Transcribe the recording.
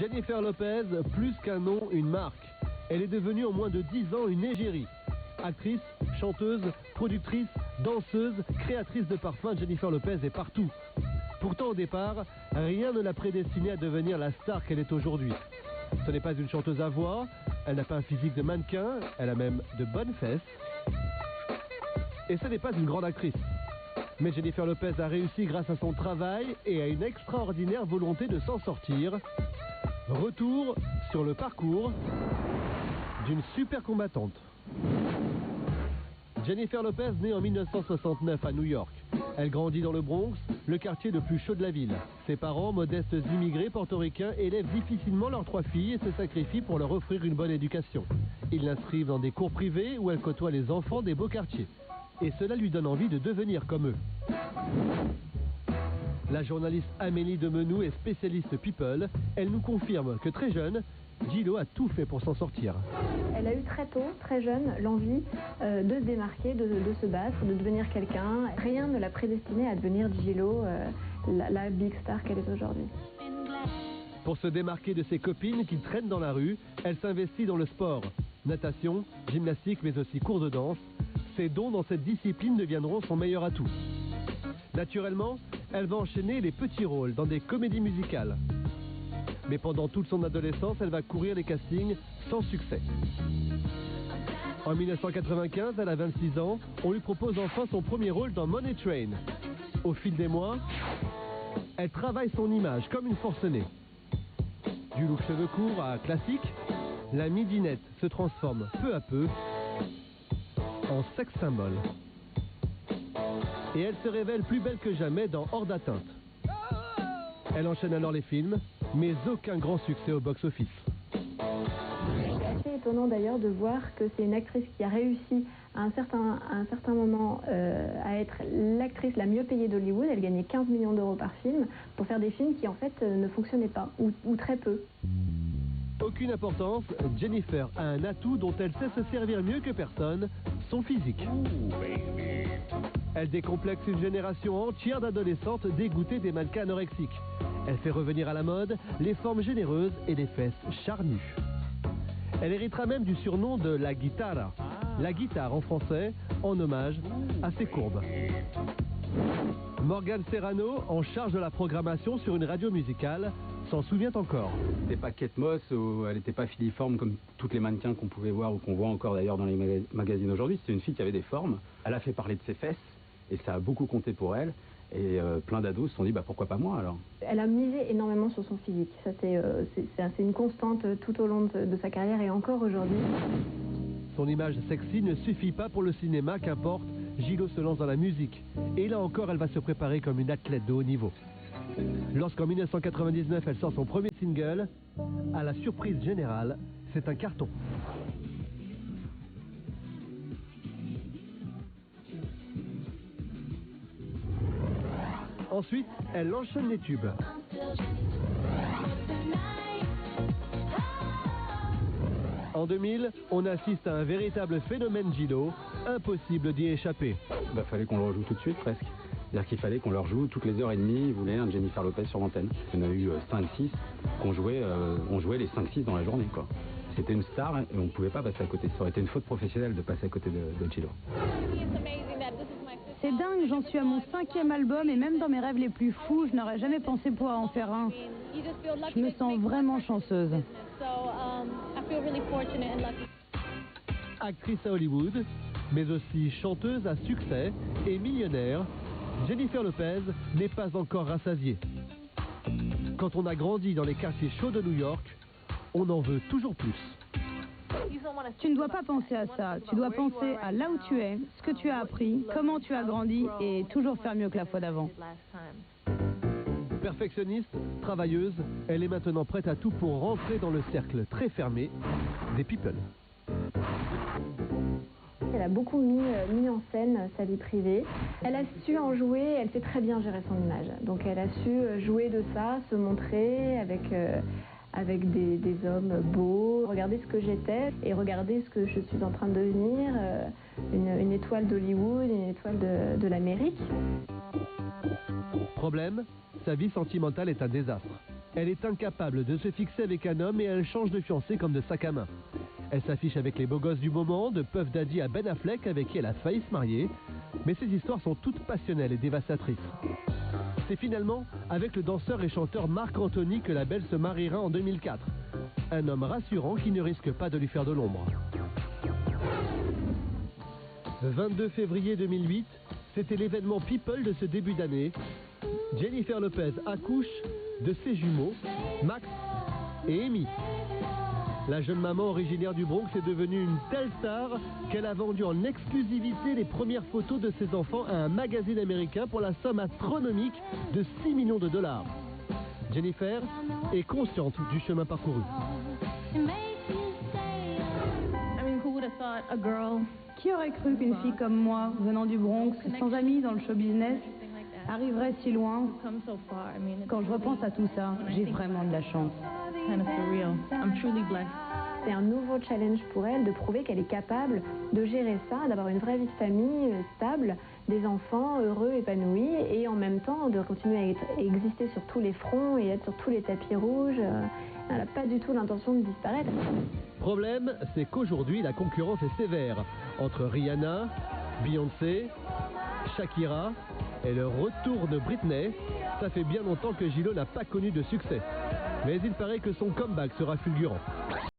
Jennifer Lopez, plus qu'un nom, une marque. Elle est devenue en moins de 10 ans une égérie. Actrice, chanteuse, productrice, danseuse, créatrice de parfums, Jennifer Lopez est partout. Pourtant au départ, rien ne l'a prédestinée à devenir la star qu'elle est aujourd'hui. Ce n'est pas une chanteuse à voix, elle n'a pas un physique de mannequin, elle a même de bonnes fesses. Et ce n'est pas une grande actrice. Mais Jennifer Lopez a réussi grâce à son travail et à une extraordinaire volonté de s'en sortir. Retour sur le parcours d'une super combattante. Jennifer Lopez naît en 1969 à New York. Elle grandit dans le Bronx, le quartier le plus chaud de la ville. Ses parents, modestes immigrés portoricains, élèvent difficilement leurs 3 filles et se sacrifient pour leur offrir une bonne éducation. Ils l'inscrivent dans des cours privés où elle côtoie les enfants des beaux quartiers. Et cela lui donne envie de devenir comme eux. La journaliste Amélie Demenou est spécialiste People. Elle nous confirme que très jeune, J-Lo a tout fait pour s'en sortir. Elle a eu très tôt, très jeune, l'envie de se démarquer, de se battre, de devenir quelqu'un. Rien ne l'a prédestinée à devenir J-Lo, la big star qu'elle est aujourd'hui. Pour se démarquer de ses copines qui traînent dans la rue, elle s'investit dans le sport. Natation, gymnastique, mais aussi cours de danse. Ses dons dans cette discipline deviendront son meilleur atout. Naturellement, elle va enchaîner les petits rôles dans des comédies musicales. Mais pendant toute son adolescence, elle va courir les castings sans succès. En 1995, elle a 26 ans, on lui propose enfin son premier rôle dans Money Train. Au fil des mois, elle travaille son image comme une forcenée. Du look cheveux courts à classique, la midinette se transforme peu à peu en sex symbole. Et elle se révèle plus belle que jamais dans Hors d'atteinte. Elle enchaîne alors les films, mais aucun grand succès au box-office. C'est assez étonnant d'ailleurs de voir que c'est une actrice qui a réussi à un certain moment à être l'actrice la mieux payée d'Hollywood. Elle gagnait 15 millions d'euros par film pour faire des films qui en fait ne fonctionnaient pas, ou très peu. Aucune importance, Jennifer a un atout dont elle sait se servir mieux que personne, son physique. Elle décomplexe une génération entière d'adolescentes dégoûtées des mannequins anorexiques. Elle fait revenir à la mode les formes généreuses et les fesses charnues. Elle héritera même du surnom de la guitara, la guitare en français, en hommage à ses courbes. Morgan Serrano, en charge de la programmation sur une radio musicale, s'en souvient encore. Elle n'était pas Kate Moss, ou elle n'était pas filiforme comme toutes les mannequins qu'on pouvait voir ou qu'on voit encore d'ailleurs dans les magazines aujourd'hui. C'était une fille qui avait des formes. Elle a fait parler de ses fesses et ça a beaucoup compté pour elle. Et plein d'ados se sont dit pourquoi pas moi alors. Elle a misé énormément sur son physique. Ça c'est une constante tout au long de sa carrière et encore aujourd'hui. Son image sexy ne suffit pas pour le cinéma, qu'importe, J-Lo se lance dans la musique. Et là encore, elle va se préparer comme une athlète de haut niveau. Lorsqu'en 1999, elle sort son premier single, à la surprise générale, c'est un carton. Ensuite, elle enchaîne les tubes. En 2000, on assiste à un véritable phénomène J-Lo, impossible d'y échapper. Fallait qu'on le rejoue tout de suite presque. C'est-à-dire qu'il fallait qu'on leur joue toutes les heures et demie, ils voulaient un Jennifer Lopez sur l'antenne. Il y en a eu 5-6, on jouait les 5-6 dans la journée, quoi. C'était une star et on ne pouvait pas passer à côté. Ça aurait été une faute professionnelle de passer à côté de J-Lo. C'est dingue, j'en suis à mon 5e album et même dans mes rêves les plus fous, je n'aurais jamais pensé pouvoir en faire un. Je me sens vraiment chanceuse. Actrice à Hollywood, mais aussi chanteuse à succès et millionnaire, Jennifer Lopez n'est pas encore rassasiée. Quand on a grandi dans les quartiers chauds de New York, on en veut toujours plus. Tu ne dois pas penser à ça, tu dois penser à là où tu es, ce que tu as appris, comment tu as grandi et toujours faire mieux que la fois d'avant. Perfectionniste, travailleuse, elle est maintenant prête à tout pour rentrer dans le cercle très fermé des people. Elle a beaucoup mis en scène sa vie privée. Elle a su en jouer, elle sait très bien gérer son image. Donc elle a su jouer de ça, se montrer avec des hommes beaux. Regardez ce que j'étais et regardez ce que je suis en train de devenir. Une étoile d'Hollywood, une étoile de l'Amérique. Problème, sa vie sentimentale est un désastre. Elle est incapable de se fixer avec un homme et elle change de fiancé comme de sac à main. Elle s'affiche avec les beaux gosses du moment, de Puff Daddy à Ben Affleck avec qui elle a failli se marier. Mais ces histoires sont toutes passionnelles et dévastatrices. C'est finalement avec le danseur et chanteur Marc Anthony que la belle se mariera en 2004. Un homme rassurant qui ne risque pas de lui faire de l'ombre. Le 22 février 2008, c'était l'événement People de ce début d'année. Jennifer Lopez accouche de ses jumeaux, Max et Amy. La jeune maman originaire du Bronx est devenue une telle star qu'elle a vendu en exclusivité les premières photos de ses enfants à un magazine américain pour la somme astronomique de 6 millions de dollars. Jennifer est consciente du chemin parcouru. Qui aurait cru qu'une fille comme moi, venant du Bronx, sans amis dans le show business, arriverait si loin? Quand je repense à tout ça, j'ai vraiment de la chance. C'est un nouveau challenge pour elle de prouver qu'elle est capable de gérer ça, d'avoir une vraie vie de famille stable, des enfants heureux, épanouis, et en même temps de continuer à exister sur tous les fronts et être sur tous les tapis rouges. Elle n'a pas du tout l'intention de disparaître. Problème, c'est qu'aujourd'hui la concurrence est sévère entre Rihanna, Beyoncé, Shakira et le retour de Britney. Ça fait bien longtemps que J.Lo n'a pas connu de succès. Mais il paraît que son comeback sera fulgurant.